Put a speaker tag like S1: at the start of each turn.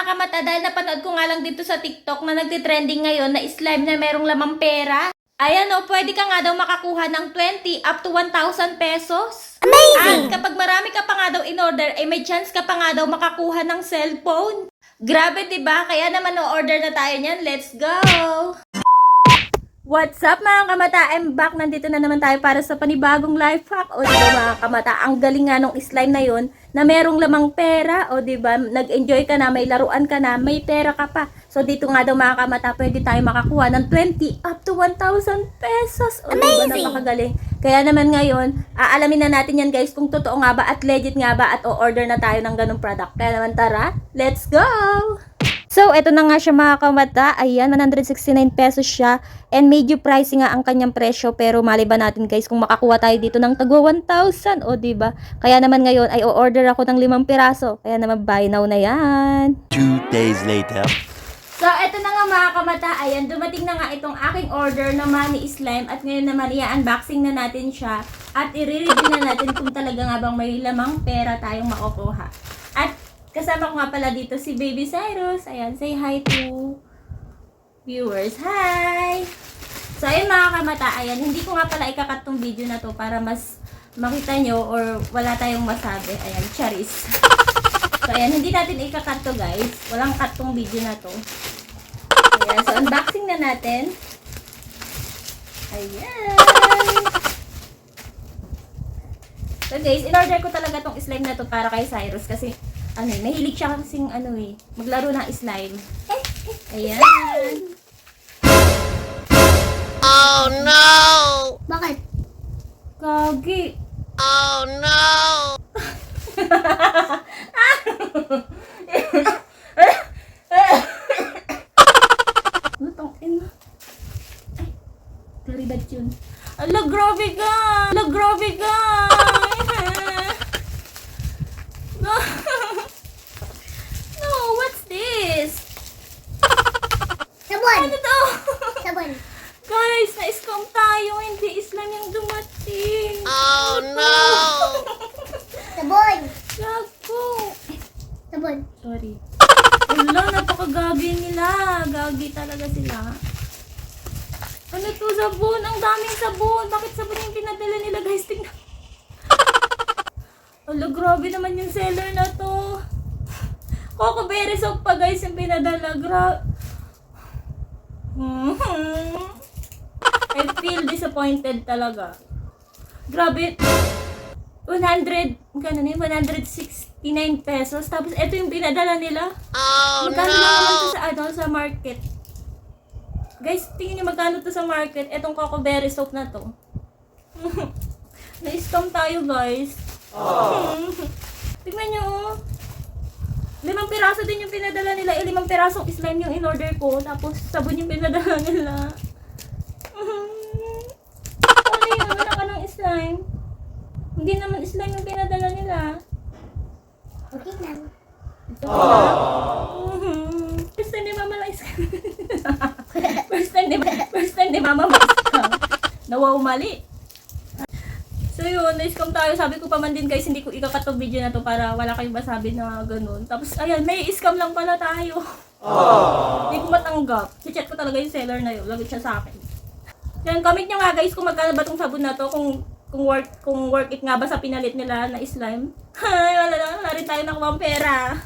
S1: mga kamata, dahil napanood ko nga lang dito sa TikTok na nagtitrending ngayon na slime na merong lamang pera. Ayan o, pwede ka nga daw makakuha ng 20 up to 1,000 pesos. Amazing! At kapag marami ka pa nga daw in order, ay may chance ka pa nga daw makakuha ng cellphone. Grabe, diba? Kaya naman o-order na tayo niyan. Let's go! What's up mga kamata? I'm back. Nandito na naman tayo para sa panibagong life hack. O diba mga kamata, ang galing nga nung slime na yon na merong lamang pera. O diba, nag-enjoy ka na, may laruan ka na, may pera ka pa. So dito nga daw mga kamata, pwede tayo makakuha ng 20 up to 1,000 pesos. O diba, napakagaling. Kaya naman ngayon, aalamin na natin yan guys kung totoo nga ba at legit nga ba at o-order na tayo ng ganong product. Kaya naman tara, let's go! So, eto na nga siya mga kamata. Ayan, 169 pesos siya. And medyo pricey nga ang kanyang presyo. Pero mali ba natin guys kung makakuha tayo dito ng tagwa 1,000. O diba? Kaya naman ngayon ay o-order ako ng 5 piraso. Kaya naman buy now na yan.
S2: 2 days later.
S1: So, eto na nga mga kamata. Ayan, dumating na nga itong aking order na money slime. At ngayon naman i-unboxing na natin siya. At i-review na natin kung talaga nga bang may lamang pera tayong makukuha. At kasama ko nga pala dito si Baby Cyrus. Ayan, say hi to viewers. Hi! So, ayun mga kamata, ayan, hindi ko nga pala ikakat tong video na to para mas makita nyo or wala tayong masabi. Ayan, charis. So, ayan, hindi natin ikakat to guys. Walang cut tong video na to. Ayan, so unboxing na natin. Ayan! So guys, in-order ko talaga tong slime na to para kay Cyrus kasi mahilig siya kasing maglaro ng slime. Ayan.
S2: Oh no!
S1: Bakit? Gagi.
S2: Oh no!
S1: Ano tong ina? Ay, karibad yun. Ala, grabe ka! Ala, grabe ka! No, what's this?
S3: Sabon!
S1: Ano to?
S3: Sabon!
S1: Guys, na-scam tayo. Hindi slime yung dumating.
S2: Oh no!
S3: Sabon!
S1: Gago.
S3: Sabon!
S1: Sorry. Wala, napakagagi nila. Gagi talaga sila. Ano to, sabon? Ang daming sabon. Bakit sabon yung pinadala nila, guys? Tingnan. Wala, grabe naman yung seller na to. Coco Berry soap pa, guys, yung pinadala. I feel disappointed talaga. Grabe. 169 pesos. Tapos, ito yung pinadala nila.
S2: Oh
S1: Magkano lang naman to
S2: no!
S1: sa market? Guys, tingin niyo magkano to sa market. Etong Coco Berry soap na to. Na-scam tayo, guys. Tingnan niyo, oh. 5 piraso din yung pinadala nila. 5 pirasong slime yung in-order ko. Tapos, sabon yung pinadala nila. Ano yun? Wala ka ng slime. Hindi naman slime yung pinadala nila.
S3: Okay lang.
S1: Ito na. First time ni Mama lang scam. First time ni Mama mag-scam. Nawaw mali. So yun, na-scam tayo. Sabi ko pa man din guys, hindi ko ikakat tong video na to para wala kayong masabi na ganun. Tapos ayan, may scam lang pala tayo. Hindi ko matanggap. I-chat ko talaga yung seller na yun. Lagot siya sa akin. Yan, comment nyo nga guys kung magkano ba tong sabon na to. Kung worth it nga ba sa pinalit nila na slime. Wala rin tayo nakuha ang pera.